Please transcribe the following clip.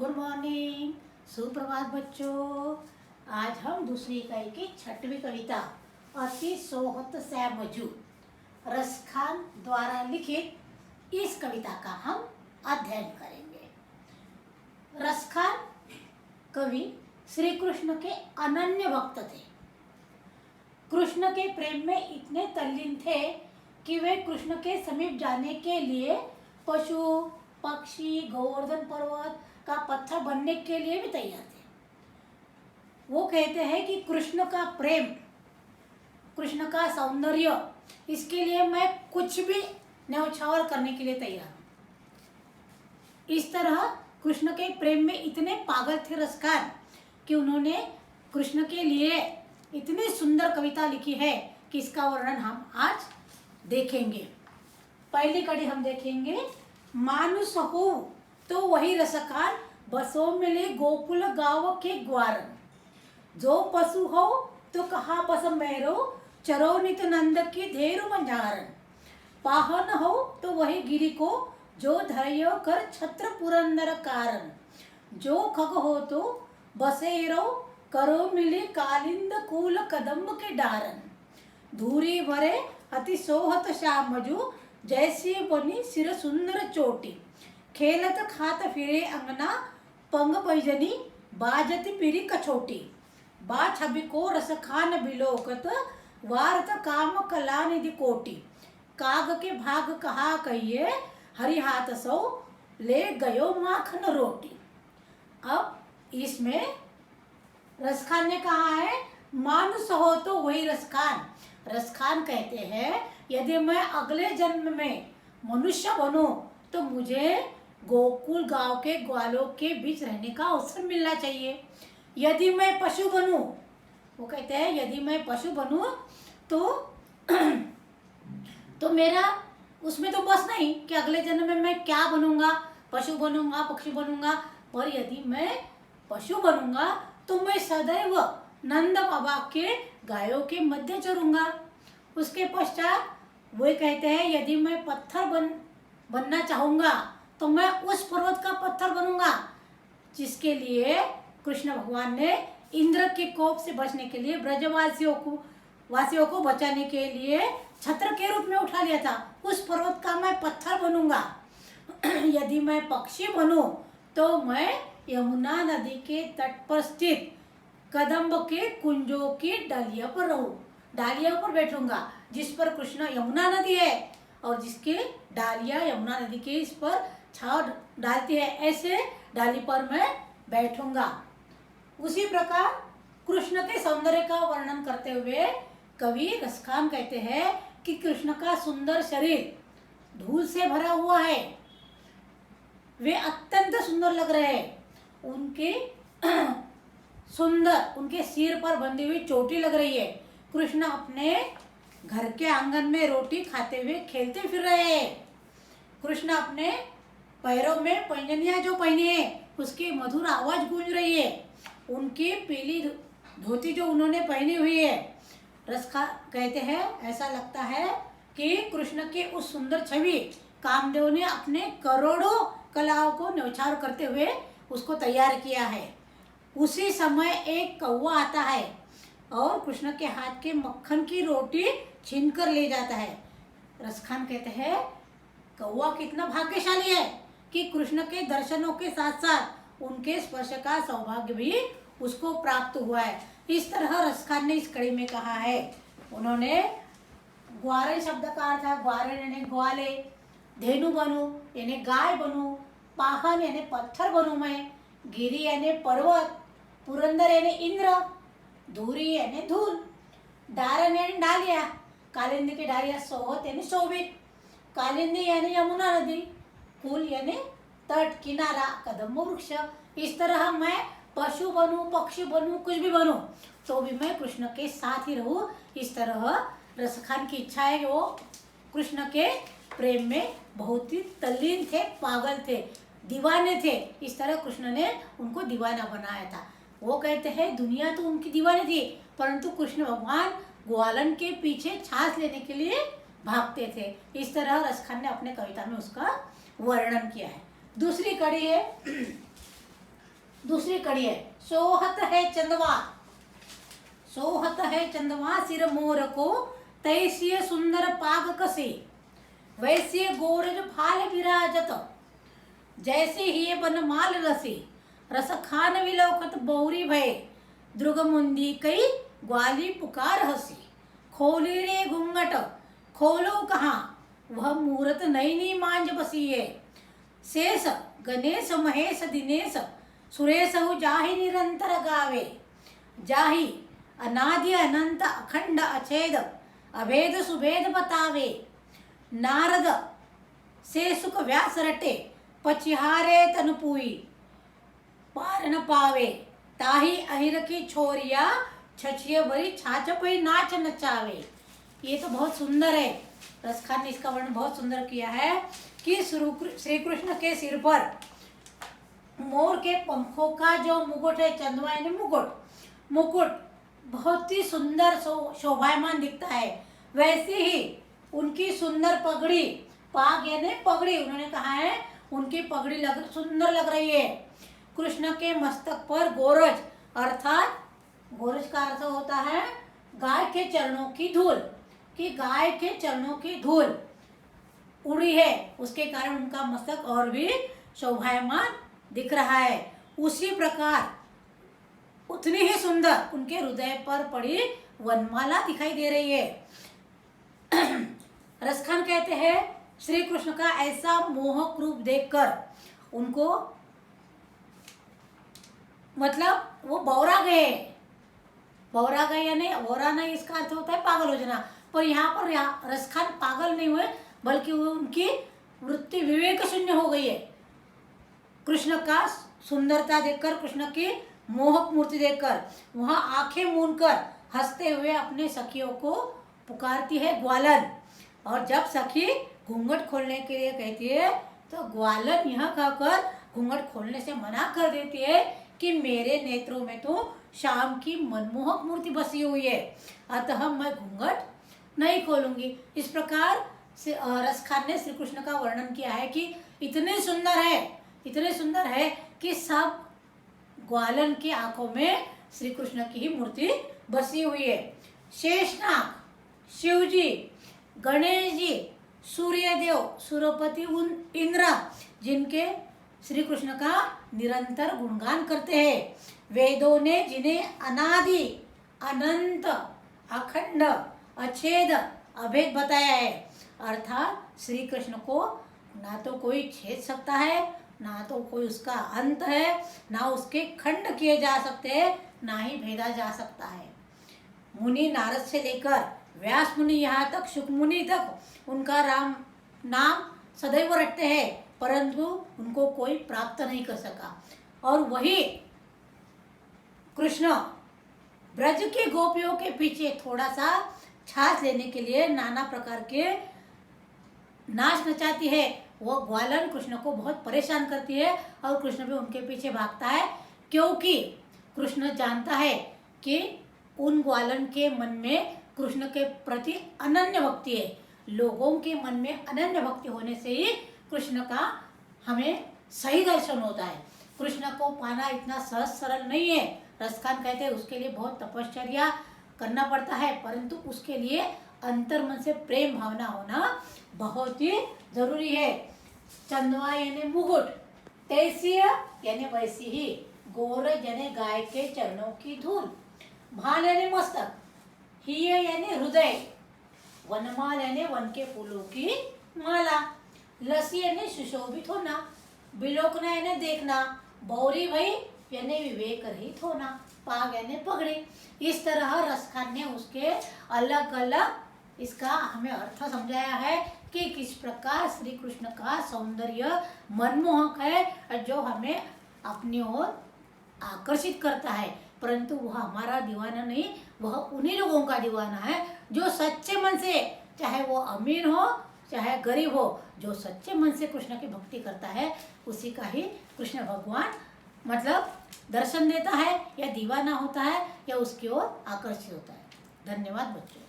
Good morning, सुप्रभात बच्चों। आज हम दूसरी इकाई की 6वीं कविता अति सोहत से मजू रसखान द्वारा लिखित इस कविता का हम अध्ययन करेंगे। रसखान कवि श्री कृष्ण के अनन्य भक्त थे। कृष्ण के प्रेम में इतने तल्लीन थे कि वे कृष्ण के समीप जाने के लिए पशु पक्षी गोवर्धन पर्वत का पत्थर बनने के लिए भी तैयार थे। वो कहते हैं कि कृष्ण का प्रेम, कृष्ण का सौंदर्य, इसके लिए मैं कुछ भी न्यौछावर करने के लिए तैयार हूँ। इस तरह कृष्ण के प्रेम में इतने पागल थे रसखान कि उन्होंने कृष्ण के लिए इतनी सुंदर कविता लिखी है कि इसका वर्णन हम आज देखेंगे। पहली कड़ी हम देखेंगे, मानुष हो तो वही रसखान बसो मिले गोकुल गाँव के ग्वार। जो पशु हो तो कहा बस मेरो, चरो नित नंद की धेरु मंझारन। पाहन हो तो वही गिरी को, जो धैर्य कर छत्र पुरंदर कारण। जो खग हो तो बसेरो, करो मिले कालिंद कूल कदम्ब के डारन। धूरी भरे अति सोहत श्यामजू, जैसी बनी सिर सुंदर चोटी। खेलत खात फिरे अंगना, पंग पैजनी बाजती पिरी कछोटी। बा छवि को रसखान बिलोकत, वारत काम कला निधि कोटि। काग के भाग कहा कहिए, हरि हाथ सो ले गयो माखन रोटी। अब इसमें रसखान ने कहा है, मानुष हो तो वही रसखान। रसखान कहते हैं, यदि मैं अगले जन्म में मनुष्य बनूं तो मुझे गोकुल गांव के ग्वालों के बीच रहने का अवसर मिलना चाहिए। यदि मैं पशु बनूं, वो कहते हैं यदि मैं पशु बनूं तो मेरा उसमें तो बस नहीं कि अगले जन्म में मैं क्या बनूंगा, पशु बनूंगा पक्षी बनूंगा। और यदि मैं पशु बनूंगा तो मैं सदैव नंद बाबा के गायों के मध्य चरूंगा। उसके पश्चात वो कहते हैं, यदि मैं पत्थर बनना चाहूंगा तो मैं उस पर्वत का पत्थर बनूंगा जिसके लिए कृष्ण भगवान ने इंद्र के कोप से बचने के लिए वासियों को बचाने के लिए छत्र के रूप में उठा लिया था। उस पर्वत का मैं पत्थर बनूंगा। यदि मैं पक्षी बनूं तो मैं यमुना नदी के तट पर स्थित कदम्ब के कुंजों की डालियों पर रहूं, डालियों पर बैठूंगा जिस पर कृष्ण यमुना नदी है और जिसके डालियां यमुना नदी के इस पर छाव डालती है, ऐसे डाली पर मैं बैठूंगा। उसी प्रकार कृष्ण के सौंदर्य का वर्णन करते हुए कवि रसखान कहते हैं कि कृष्ण का सुंदर शरीर धूल से भरा हुआ है, वे अत्यंत सुंदर लग रहे हैं। उनके सिर पर बंधी हुई चोटी लग रही है। कृष्ण अपने घर के आंगन में रोटी खाते हुए खेलते फिर रहे हैं। कृष्ण अपने पैरों में पैंजनियां जो पहनी है उसकी मधुर आवाज गूंज रही है। उनकी पीली धोती जो उन्होंने पहनी हुई है, रसखान कहते हैं ऐसा लगता है कि कृष्ण के उस सुंदर छवि कामदेव ने अपने करोड़ों कलाओं को न्यौछावर करते हुए उसको तैयार किया है। उसी समय एक कौवा आता है और कृष्ण के हाथ के मक्खन की रोटी छीन कर ले जाता है। रसखान कहते हैं कौवा कितना भाग्यशाली है कि कृष्ण के दर्शनों के साथ साथ उनके स्पर्श का सौभाग्य भी उसको प्राप्त हुआ है। इस तरह रसखान ने इस कड़ी में कहा है। उन्होंने ग्वारे शब्द का अर्थ है ग्वारे यानी ग्वाले, धेनु बनूं यानी गाय बनूं, पाहन यानी पत्थर बनूं मैं, गिरी यानी पर्वत, पुरंदर यानी इंद्र, धूरी यानी धूल, डारन यानी डालिया, कालिंदी की डालिया, सोहत यानी शोभित, कालिंदी यानी यमुना नदी, फूल यानी तट किनारा, कदम्ब वृक्ष। इस तरह मैं पशु बनूं पक्षी बनूं कुछ भी बनूं तो भी मैं कृष्ण के साथ ही रहूं। इस तरह रसखान की इच्छा है कि वो कृष्ण के प्रेम में बहुत ही तल्लीन थे, पागल थे, दीवाने थे। इस तरह कृष्ण ने उनको दीवाना बनाया था। वो कहते हैं दुनिया तो उनकी दीवानी थी, परंतु कृष्ण भगवान ग्वालन के पीछे छाछ लेने के लिए भागते थे। इस तरह रसखान ने अपने कविता में उसका वर्णन किया है। दूसरी कड़ी है दूसरी कड़ी है। सोहत है चंदवा, सोहत है चंदवा सिर मोर को, तैसिय सुंदर पाग कसे, वैसे गोरज फाल विराजत, जैसे ही बनमाल रसे, रस खान विलोकत बौरी भय, द्रुगमुंदी कई ग्वाली पुकार हसी, खोली रे घूंघट खोलो कहाँ, वह मूरत नैनी मांझ बसी है, शेष गणेश महेश दिनेश, सुरेश जाहि निरंतर गावे, जाहि अनादि अनंत अखंड अछेद, अभेद सुभेद बतावे, नारद से सुख व्यास रटे, पचिहारे तनुपुई, पार न पावे, ताही अहिर की छोरिया, छछिए भरी छाछ पे नाच नचावे। ये तो बहुत सुंदर है। रसखान ने इसका वर्णन बहुत सुंदर किया है कि श्री कृष्ण के सिर पर मोर के पंखों का जो मुकुट है, चंदवा यानी मुकुट, मुकुट बहुत ही सुंदर शोभायमान दिखता है। वैसे ही उनकी सुंदर पगड़ी, पाग यानी पगड़ी, उन्होंने कहा है उनकी पगड़ी सुंदर लग रही है। कृष्ण के मस्तक पर गोरज, अर्थात गोरज का अर्थ होता है गाय के चरणों की धूल, कि गाय के चरणों की धूल उड़ी है, उसके कारण उनका मस्तक और भी शोभायमान दिख रहा है। उसी प्रकार उतनी ही सुंदर उनके हृदय पर पड़ी वनमाला दिखाई दे रही है। रसखान कहते हैं श्री कृष्ण का ऐसा मोहक रूप देखकर उनको मतलब वो बौरा गए। बौरा गए यानी बौरा नहीं, इसका अर्थ होता है पागल हो जाना, पर यहाँ पर रसखान पागल नहीं हुए, बल्कि वो उनकी वृत्ति विवेक शून्य हो गई है। कृष्ण का सुंदरता देखकर, कृष्ण की मोहक मूर्ति देखकर वह आंखें मूंदकर हंसते हुए अपने सखियों को पुकारती है ग्वालन, और जब सखी घूंघट खोलने के लिए कहती है तो ग्वालन यह कहकर घूंघट खोलने से मना कर देती है कि मेरे नेत्रों में तो शाम की मनमोहक मूर्ति बसी हुई है, अतः मैं घूंघट नहीं खोलूंगी। इस प्रकार से रसखान ने श्री कृष्ण का वर्णन किया है कि इतने सुंदर है, इतने सुंदर है कि सब ग्वालन की आंखों में श्री कृष्ण की ही मूर्ति बसी हुई है। शेषनाग, शिव जी, गणेश जी, सूर्यदेव, सूर्यपति इंद्र, जिनके श्री कृष्ण का निरंतर गुणगान करते हैं। वेदों ने जिन्हें अनादि अनंत अखंड अछेद अभेद बताया है, अर्थात श्री कृष्ण को ना तो कोई छेद सकता है, ना तो कोई उसका अंत है, ना उसके खंड किए जा सकते हैं, ना ही भेदा जा सकता है। मुनि नारद से लेकर व्यास मुनि, यहाँ तक शुक मुनि तक उनका राम नाम सदैव रटते हैं, परंतु उनको कोई प्राप्त नहीं कर सका। और वही कृष्ण ब्रज के गोपियों के पीछे थोड़ा सा छाछ लेने के लिए नाना प्रकार के नाच नचाती है। वो ग्वालन कृष्ण को बहुत परेशान करती है और कृष्ण भी उनके पीछे भागता है, क्योंकि कृष्ण जानता है कि उन ग्वालन के मन में कृष्ण के प्रति अनन्य भक्ति है। लोगों के मन में अनन्य भक्ति होने से ही कृष्ण का हमें सही दर्शन होता है। कृष्ण को पाना इतना सहज सरल नहीं है। रसखान कहते हैं उसके लिए बहुत तपश्चर्या करना पड़ता है, परंतु उसके लिए अंतर मन से प्रेम भावना होना बहुत ही जरूरी है। चंदवा यानी मुकुट, तैसीय यानी वैसी ही, गोरज यानी गाय के चरणों की धूल, भाल यानी मस्तक, हिय यानी हृदय, वनमाल यानी वन के फूलों की माला, लसी यानी सुशोभित होना, बिलोकना यानी देखना, बौरी भई यानी विवेक रहित होना, पाग यानी पगड़ी। इस तरह रसखान ने उसके अलग अलग इसका हमें अर्थ समझाया है कि किस प्रकार श्री कृष्ण का सौंदर्य मनमोहक है, जो हमें अपनी ओर आकर्षित करता है, परंतु वह हमारा दीवाना नहीं, वह उन्हीं लोगों का दीवाना है जो सच्चे मन से, चाहे वो अमीर हो चाहे गरीब हो, जो सच्चे मन से कृष्ण की भक्ति करता है उसी का ही कृष्ण भगवान मतलब दर्शन देता है, या दीवाना होता है, या उसकी ओर आकर्षित होता है। धन्यवाद बच्चों।